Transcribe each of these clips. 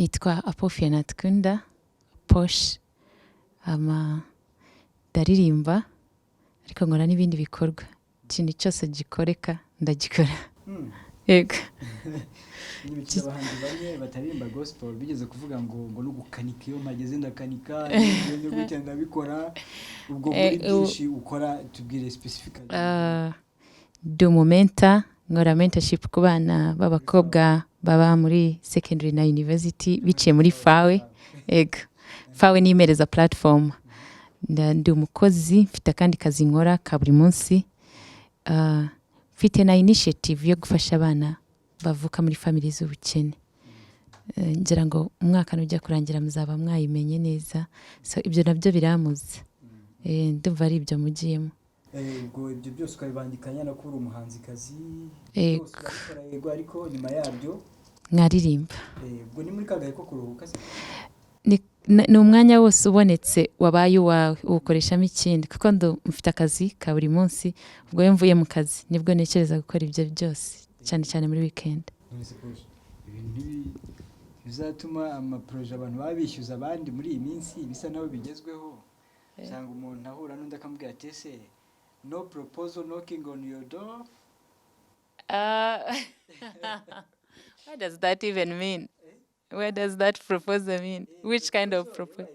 nitwa Apofia Natkunda Posh, ndaririmba ariko nkora n'ibindi bikorwa, ikintu cyose gikoreka ndagikora. Yego. N'ibiki abahanzi bamwe bataririmba gospel bigeze kuvuga ngo no gukanika iyo mageze ndakanika n'ibyo gutya ndabikora. Ubwo muri byinshi ukora tubwire specifically. Do momenta nkora mentorship ku bana b'abakobwa baba muri secondary na university biciye muri FAWE. Yego. FAWE ni imereza platform. Ndi umukozi mfite akandi kazi nkora ka buri munsi. Mfite na initiative yo gufasha abana bavuka muri family z'ubukene. Ngira ngo umwaka nujya kurangira muzaba mwayimenye neza. So ibyo nabyo biramuze. Ndumva ari ibyo mugiyemo. Ubwo ibyo byose ukabibandikanya no kuba umuhanzikazi. Yego. Ariko nyuma yabyo nkaririmba. Ubwo ni muri kagaye ko kuruhuka se? Ni umwanya wose ubonetse wabaye uwawe uwukoreshamo ikindi, kuko mfite akazi ka buri munsi. Ubwo iyo mvuye mu kazi nibwo ntekereza gukora ibyo byose, cyane cyane muri weekend. Ibintu bizatuma amaproje abantu babishyuza abandi muri iyi minsi bisa naho bigezweho. Cyangwa umuntu ahura n'undi akamubwira ati ese no proposal knocking on your door. What does that even mean? Where does that proposal mean? Which kind of proposal?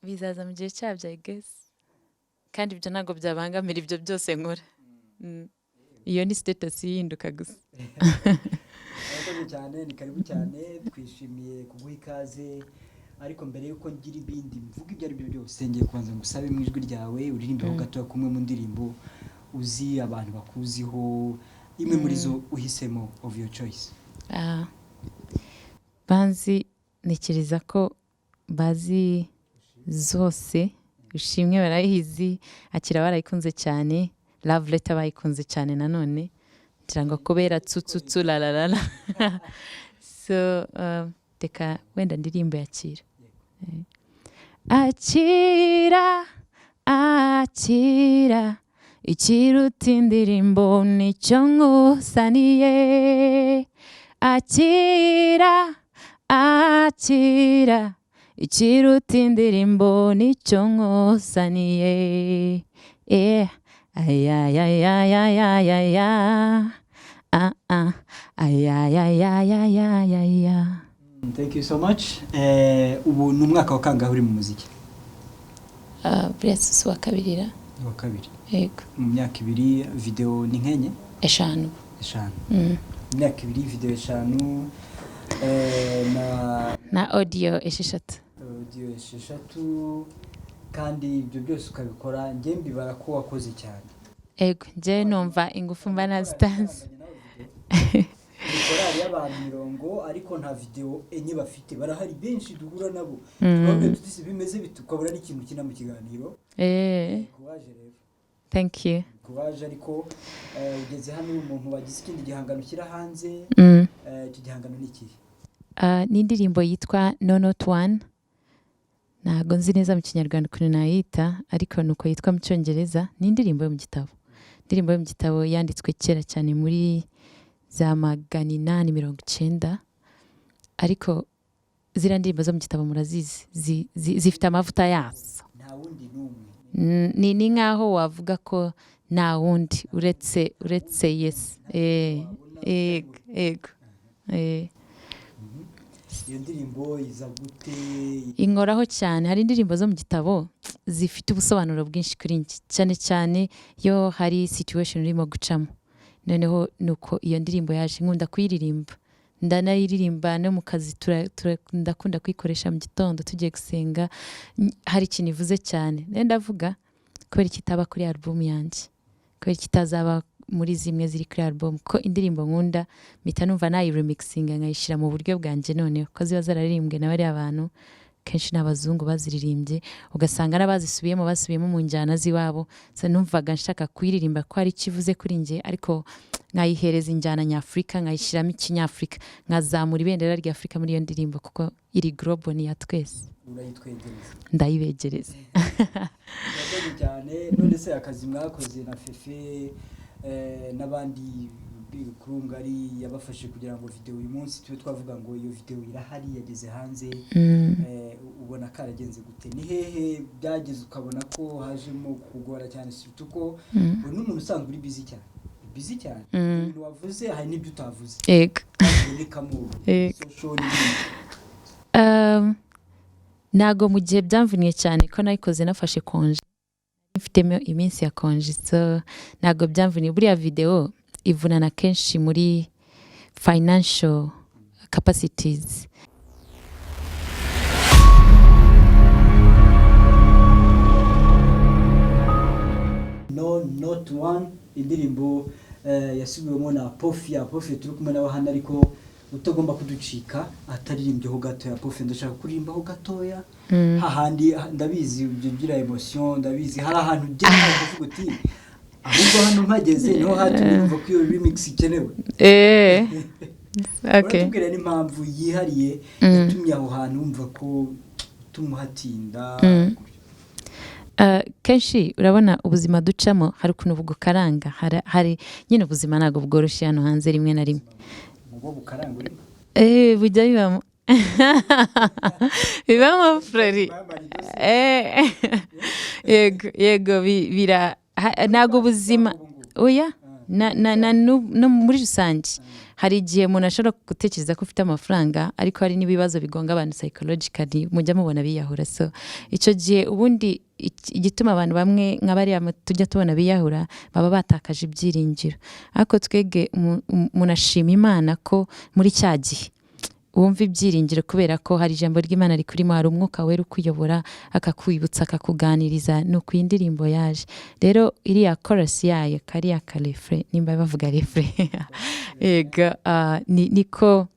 Bizaza mu gihe cyabyo, I guess. Kandi ibyo ntabwo byabangamira ibyo byose nkora. Iyo ni status yihinduka gusa. Cyane ni karibu cyane, twishimiye kuguha ikaze. Ariko mbere yuko ngira ibindi mvuga ibyo ari byo byose ngiye kubanza ngusabe mu ijwi ryawe uririmbe gato kumwe mu ndirimbo uzi abantu bakuziho, imwe muri zo uhisemo of your choice. Banzi nikiriza ko bazi zose, ushimwe barayizi, akira barayikunze cyane, love letter bayikunze cyane nanone, ngira ngo kubera tsutsu la la la. So teka wenda ndirimbo yakira. Akira ikiruta indirimbo nicyo nkusaniye. Akira ikiruta indirimbo nicyo nkusaniye. Thank you so much. Ubu ni umwaka wa kangahe uri mu muziki? Buriya wa kabiri. Wa kabiri. Yego. Mu myaka ibiri video ni nkenye? 5. Mu myaka ibiri video 5 na audio 6. Audio 6 kandi ibyo byose ukabikora njye mbibara ko wakoze cyane. Yego, njye numva ingufu mba nazitanze. Korali y'abantu 70 ariko nta video enye bafite, barahari benshi duhura nabo. Twabwe tutisi bimeze bitukabura n'ikintu kina mu kiganiro. Kuwaje rero. Thank you. Kuwaje ariko ugeze hano umuntu wagize ikindi gihangano kira hanze. Icyo gihangano ni iki? Ni indirimbo yitwa No Not One. Ntago nzi neza mu Kinyarwanda ukuntu nayita, ariko nuko yitwa mu Cyongereza. Ni indirimbo yo mu gitabo. Indirimbo yo mu gitabo yanditswe kera cyane muri za 890, ariko zira ndirimbo zo mu gitabo murazizi, zifite amavuta yazo. Nta wundi numwe. Ni nkaho wavuga ko nta wundi uretse yes. Yego. Iyo ndirimbo iza gute? Inkoraho cyane. Hari indirimbo zo mu gitabo zifite ubusobanuro bwinshi kuri njye, cyane cyane yo hari situation urimo gucamo. Noneho nuko iyo ndirimbo yaje nkunda kuyiririmba. Ndanayiririmba no mu kazi, ndakunda kuyikoresha mu gitondo tugiye gusenga. Hari ikintu ivuze cyane. Ndavuga kubera kitaba kuri album yanjye, kubera kitazaba muri zimwe ziri kuri album, ko indirimbo nkunda mpita numva nayi remixinga nkayishyira mu buryo bwanjye. Noneho ko ziba zararirimbwe na bari abantu kenshi n'abazungu baziririmbye, ugasanga n'abazisubiyemo mu njyana ziwabo. So numvaga nshaka kuyiririmba ko ari kivuze kuri njye, ariko nkayihereza injyana nyafrika, nkayishyiramo ikinyafrika, nkazamura ibendera rya Afrika muri iyo ndirimbo, kuko iri global ni ya twese. Urayitwegereza? Ndayibegereza. Cyane. None se akazi mwakoze na Fefe n'abandi Big Crew ngari yabafashe kugira ngo video uyu munsi tube twavuga ngo iyo video irahari yageze hanze. Ubona karagenze gute, ni hehe byageze ukabona ko hajemo kugora cyane surtout ko uri umuntu usanzwe uri busy cyane ibintu wavuze hari n'ibyo utavuze yego nago mu gihe byamvuniye cyane ko nayikoze nafashe konje mfitemo iminsi ya konje, so nago byamvuniye. Buriya video ivunana kenshi muri financial capacities. No not one indirimbo yasubiwemo na Apofia turi kumwe nawe hano, ariko utagomba kuducika ataririmbyeho gato ya Apofia. Ndashaka kuririmbaho gatoya hahandi ndabizi ugira emotion, ndabizi hari ahantu ugera uvuga uti ahubwo hano mpageze niho hatumva ko iyo remix ikenewe. Okay, tubwire n'impamvu yihariye yatumye aho hantu umva ko tumuhatinda. Kenshi urabona ubuzima ducamo hari ukuntu bugukaranga, hari nyine ubuzima ntabwo bworoshye hano hanze rimwe na rimwe. Mubo bukaranga urimo bujya bibamo bibamo freri. Yego bira ntabwo ubuzima oya no muri rusange hari igihe umuntu ashobora gutekereza ko ufite amafaranga ariko hari n'ibibazo bigonga abantu psychologically mujya mubona biyahura. So icyo gihe ubundi igituma abantu bamwe nk'abariya tujya tubona biyahura baba batakaje ibyiringiro, ariko twege umuntu ashima Imana ko muri cya gihe wumva ibyiringiro kubera ko hari ijambo ry'Imana rikurimo, hari umwuka wera ukuyobora akakwibutsa akakuganiriza. ni uko iyi ndirimbo yaje rero iriya chorus yayo kariya ka refrain, nimba bavuga refrain yego niko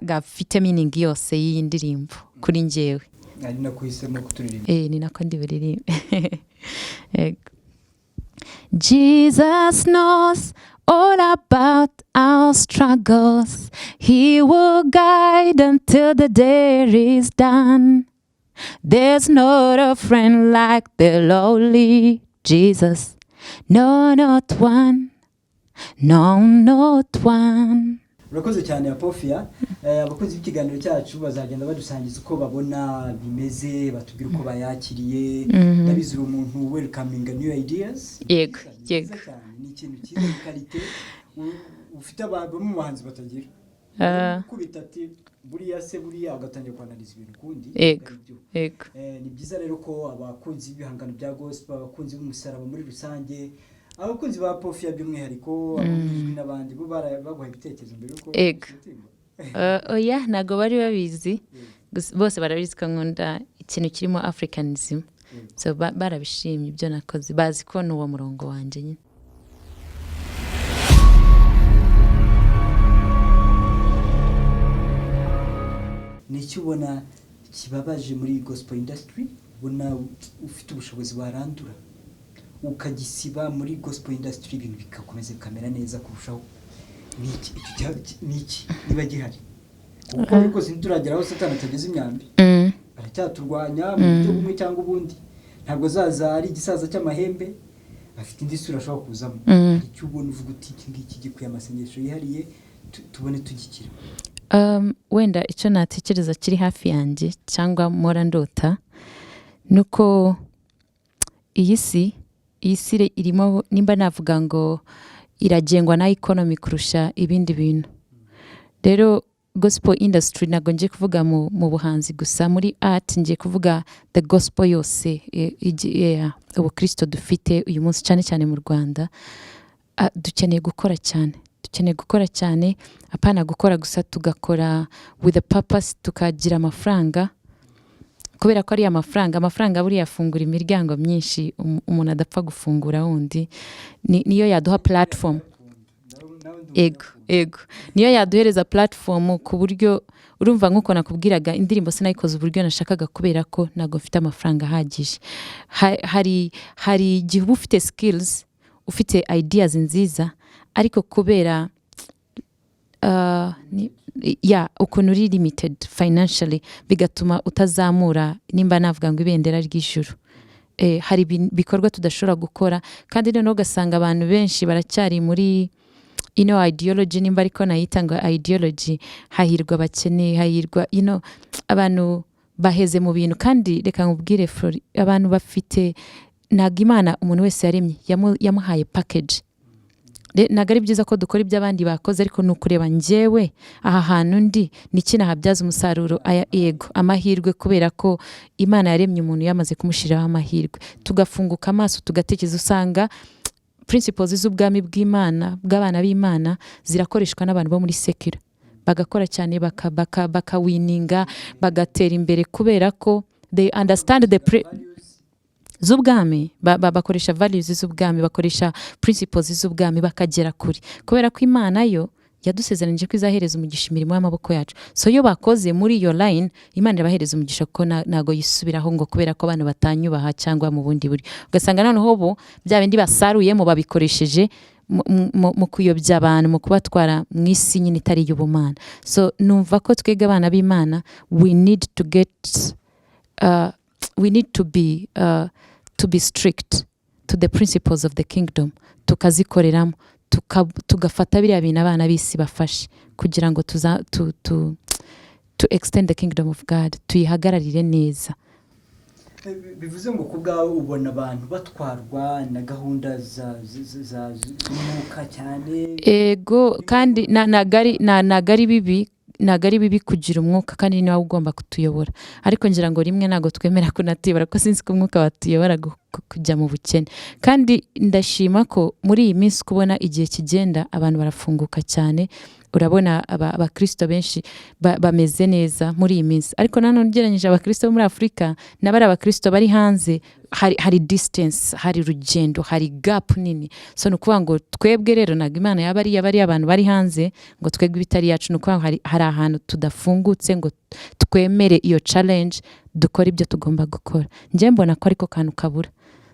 gafite meaning yose y'iyi ndirimbo kuri njyewe. ari nako hisemo kuturirimba ni nako ndi buririmbe. Jesus knows all about our struggles. He will guide until the day is done. There's not a friend like the lowly Jesus. No, not one. No, not one. Urakoze cyane Apofia. Abakozi b'ikiganiro cyacu bazagenda badusangiza uko babona bimeze, batubwira uko bayakiriye. Ndabizi umuntu welcoming new ideas. Yego. Ni ikintu cyiza quality ufite abantu mu bahanzi batagira. Kubita ati buriya agatangira kwanaliza ibintu kundi. Yego. Ni byiza rero ko abakunzi b'ibihangano bya gospel, abakunzi b'umusaraba muri rusange, abakunzi ba Apofia by'umwihariko, abumvijwe n'abandi bo baguha ibitekerezo mbere yuko oya ntago bari babizi, bose barabizi ko nkunda ikintu kirimo Africanism. So barabishimye ibyo nakoze, bazi ko n'uwo murongo wanje nyine. N'icyo ubona kibabaje muri gospel industry, ubona ufite ubushobozi barandura ukagisiba muri gospel industry ibintu bikakomeza kamera neza kurushaho, niki niba gihari kuko ariko sinturageraho Satani atageze imyambi aracyaturwanya mu buryo bumwe cyangwa ubundi. Ntabwo zaza ari igisaza cy'amahembe afite indi sura ashobora kuzamo. Icyo ubona uvuga uti iki ngiki gikuye amasengesho yihariye tubone tugikira. Wenda icyo natekereza kiri hafi yanjye cyangwa mora ndota nuko iyi si irimo, nimba navuga ngo iragengwa na economy kurusha ibindi bintu. Rero gospel industry ntabwo ngiye kuvuga mu buhanzi gusa, muri art ngiye kuvuga the gospel yose. Ubukristo dufite uyu munsi cyane cyane mu Rwanda, dukeneye gukora cyane, apana gukora gusa tugakora with a purpose, tukagira amafaranga kubera ko ari amafaranga buriya afungura imiryango myinshi umuntu adapfa gufungura wundi. Niyo yaduha platform. Ego niyo yaduhereza platform ku buryo urumva nkuko nakubwiraga indirimbo sinayikoze uburyo nashakaga kubera ko ntago mfite amafaranga ahagije. Hari igihe uba ufite skills, ufite ideas nziza, ariko kubera ukuntu uri limited financially bigatuma utazamura, nimba navuga ngo ibendera ry'ijuru. Hari bikorwa tudashobora gukora, kandi rero ugasanga abantu benshi baracyari muri ideology nimba ariko nayita ngo ideology, hahirwa abakene, hahirwa abantu baheze mu bintu. Kandi reka nkubwire Flori, abantu bafite ntabwo Imana umuntu wese yaremye yamuhaye package. Ntabwo ari byiza ko dukora ibyo abandi bakoze, ariko ni ukureba njyewe aha hantu ndi niki nahabyaza umusaruro. Yego amahirwe, kubera ko Imana yaremye umuntu yamaze kumushyiraho amahirwe, tugafunguka amaso tugatekereza, usanga principles z'ubwami bw'Imana bw'abana b'Imana zirakoreshwa n'abantu bo muri secular, bagakora cyane bakawininga bagatera imbere, kubera ko they understand z'ubwami, bakoresha values z'ubwami, bakoresha principles z'ubwami bakagera kuri, kubera ko Imana yo yadusezeranije ko izahereza umugisha imirimo y'amaboko yacu. So iyo bakoze muri iyo line, Imana irabahereza umugisha, kuko nago yisubiraho ngo kubera ko abantu batanyubaha cyangwa mu bundi buryo. Ugasanga noneho bo bya bindi basaruyemo babikoresheje mu kuyobya abantu, mu kubatwara mu isi nyine itari y'ubumana. So numva ko twebwe abana b'Imana we need to be strict to the principles of the kingdom, tukazikoreramo, tugafata biriya bintu abana b'isi bafashe, kugira ngo to extend the kingdom of God, tuyihagararire neza. Bivuze ngo kubwawe ubona abantu batwarwa na gahunda z'umwuka cyane. Ego, kandi nagari bibi kugira umwuka, kandi ni wawe ugomba kutuyobora. Ariko ngira ngo rimwe ntago twemera kunatibara, ko sinzi ko umwuka watuyobora kujya mu bukene. Kandi ndashima ko muri iyi minsi kubona igihe kigenda abantu barafunguka cyane, urabona abakristo benshi bameze neza muri iyi minsi. Ariko nanone ugereranyije abakristo bo muri Afurika n'abari abakristo bari hanze, hari distance, hari urugendo, hari gap nini. So nukuvuga ngo twebwe rero ntabwo Imana yaba ari abantu bari hanze ngo twebwe ibitari yacu. Nukuvuga ngo hari ahantu tudafungutse ngo twemere iyo challenge, dukora ibyo tugomba gukora. Njye mbona ko ariko kantu kabura.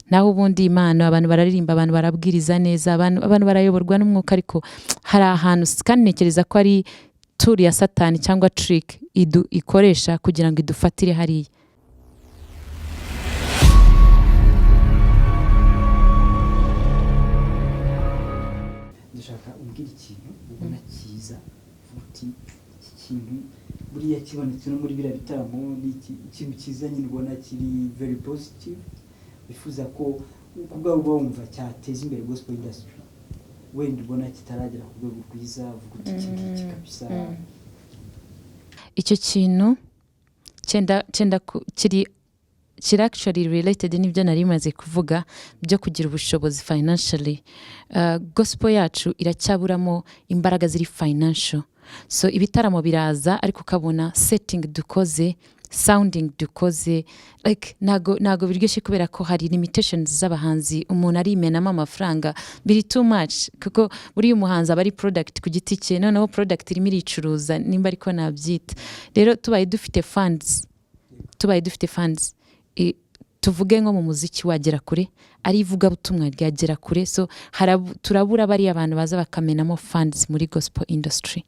Naho ubundi Imana, abantu bararirimba, abantu barabwiriza neza, abantu barayoborwa n'umwuka, ariko hari ahantu kandi ntekereza ko ari tool ya Satani cyangwa trick ikoresha kugira ngo idufatire hariya. Ndashaka umbwira ikintu ubona cyiza, uti iki kintu buriya kibonetse no muri biriya bitaramo, ni ikintu cyiza nyine ubona kiri very positive, bifuza ko kubwawe uba wumva cyateza imbere gospel industry, wenda ubona kitaragera ku rwego rwiza, uvuga uti iki ngiki kabisa. Icyo kintu cyenda kiri actually related n'ibyo nari maze kuvuga byo kugira ubushobozi financially. Gospel yacu iracyaburamo imbaraga ziri financial. So ibitaramo biraza, ariko ukabona setting dukoze, sounding dukoze, like nago biryoshye, kubera ko hari limitations z'abahanzi. Umuntu arimenamo amafaranga, biri too much, kuko buri umuhanzi aba ari product ku giti cye, noneho product irimo iricuruza, nimba ariko nabyita. Rero tubaye dufite funds, tuvuge nko mu muziki wagera kure, ari ivugabutumwa ryagera kure. So turabura bari abantu baza bakamenamo funds muri gospel industry,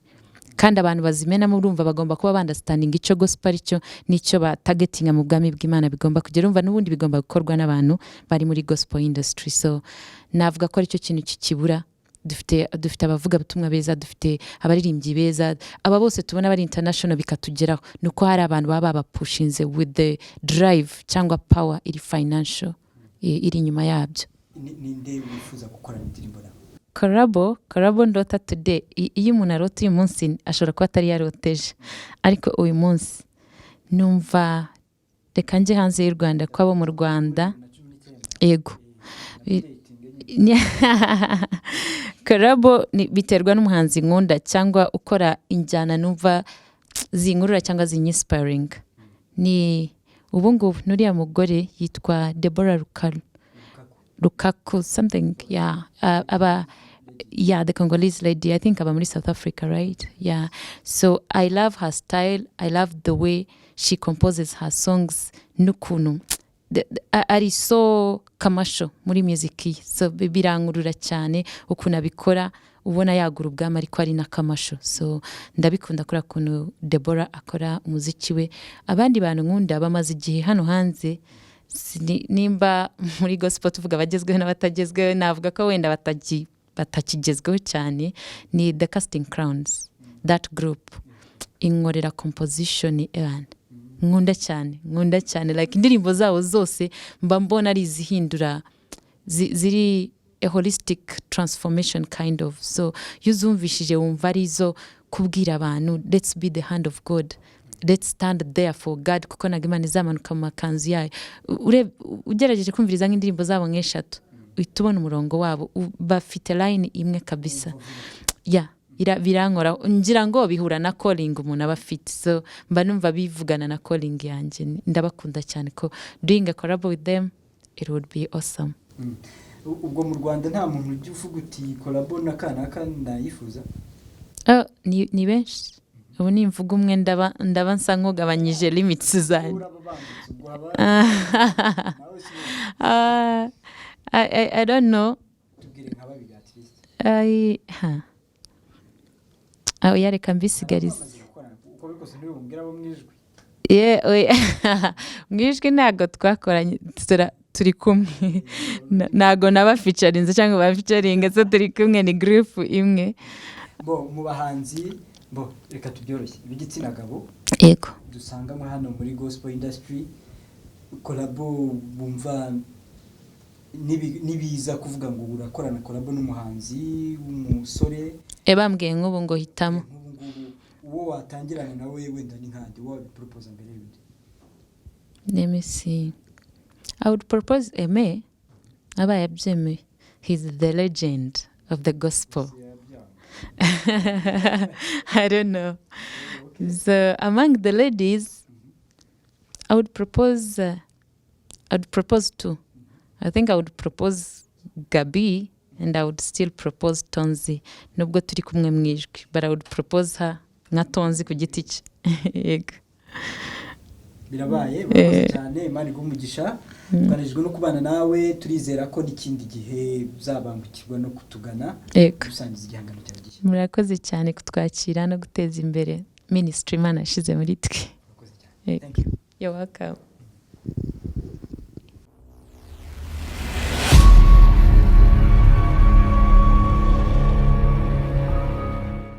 kandi abantu bazimenamo urumva bagomba kuba understanding icyo gospel aricyo n'icyo ba targeting mu bwami bw'Imana bigomba kugera, urumva n'ubundi bigomba gukorwa n'abantu bari muri gospel industry. So navuga ko aricyo kintu kikibura. Dufite abavuga butumwa beza, dufite abaririmbyi beza, aba bose tubona bari international bikatugeraho, nuko hari abantu baba bapushinze with the drive cyangwa power iri financial iri nyuma yabyo. Ninde wifuza gukora indirimbo nawe? Collabo ndota today. Iyo umuntu arota uyu munsi ashobora kuba atari yaroteje, ariko uyu munsi numva reka nje hanze y'u Rwanda, kwabo mu Rwanda. Yego, collabo biterwa n'umuhanzi nkunda cyangwa ukora injyana numva zinkurura cyangwa zinyispiring. Ni ubungubu nuriya mugore yitwa Deborah Lukaku something, the Congolese lady, I think aba muri South Africa, right? Yeah. So I love her style, I love the way she composes her songs, n'ukuntu ari so commercial muri music ye. So birangurura cyane ukuntu abikora, ubona yagura ubwami ariko ari na commercial. So ndabikunda kuri ukuntu Deborah akora umuziki we. Abandi bantu nkunda bamaze igihe hano hanze, nimba muri gospel tuvuga bagezweho n'abatagezweho, navuga ko wenda batakigezweho cyane ni The Casting Crowns, that group inkorera composition nkunda cyane like indirimbo zabo zose mba mbona ari izihindura ziri a holistic transformation kind of, so yuzumvishije wumva ari zo kubwira abantu let's be the hand of God, let's stand there for God, kuko naga Imana izamanuka mu makanzu yayo. Ugerageje kumviriza nk'indirimbo zabo nk'eshatu uhita ubona umurongo wabo bafite line imwe kabisa. Birankora ngira ngo bihura na calling umuntu aba afite, so mba numva bivugana na calling yanjye. Ndabakunda cyane ko doing a collab with them it would be awesome. Ubwo mu Rwanda nta muntu ujya uvuga uti collab n'akanaka ndayifuza? Ni benshi. Ubu nimvuga umwe ndaba nsa nk'ugabanyije limits zanjye. I don't know. Tubwire nka babiri at least. Yareka mbisigariza. Uko bikose niwe umbwira abo mwijwi. Mwijwi ntago twakoranye turi kumwe. Ntago naba featurinze cyangwa ba featuring, so turi kumwe ni group imwe. Mu bahanzi reka tubyoroshye ibigitsina gabo yego dusangamo hano muri gospel industry, collabo bumva nibiza kuvuga ngo urakorana collabo n'umuhanzi w'umusore bambwiye nk'ubu ngo hitamo uwo watangirana nawe wenda ni nkandi wo propose mbere y'undi. Let me see. I would propose Aime. Abaye abyemeye. He's the legend of the gospel. I don't know. So among the ladies, I would propose two. I think I would propose Gabi and I would still propose Tonzi. Nubwo turi kumwe mwijwi, but I would propose her nka Tonzi ku giti cye. Yego. Birabaye bakoze cyane, Imana igumugisha. Twanejwe no kubana nawe, turizera ko n'ikindi gihe uzabangukirwa no kutugana gusangiza igihangano cyawe gishya. Murakoze cyane kutwakira no guteza imbere ministry Imana yashize muri twe. Thank you. You're welcome.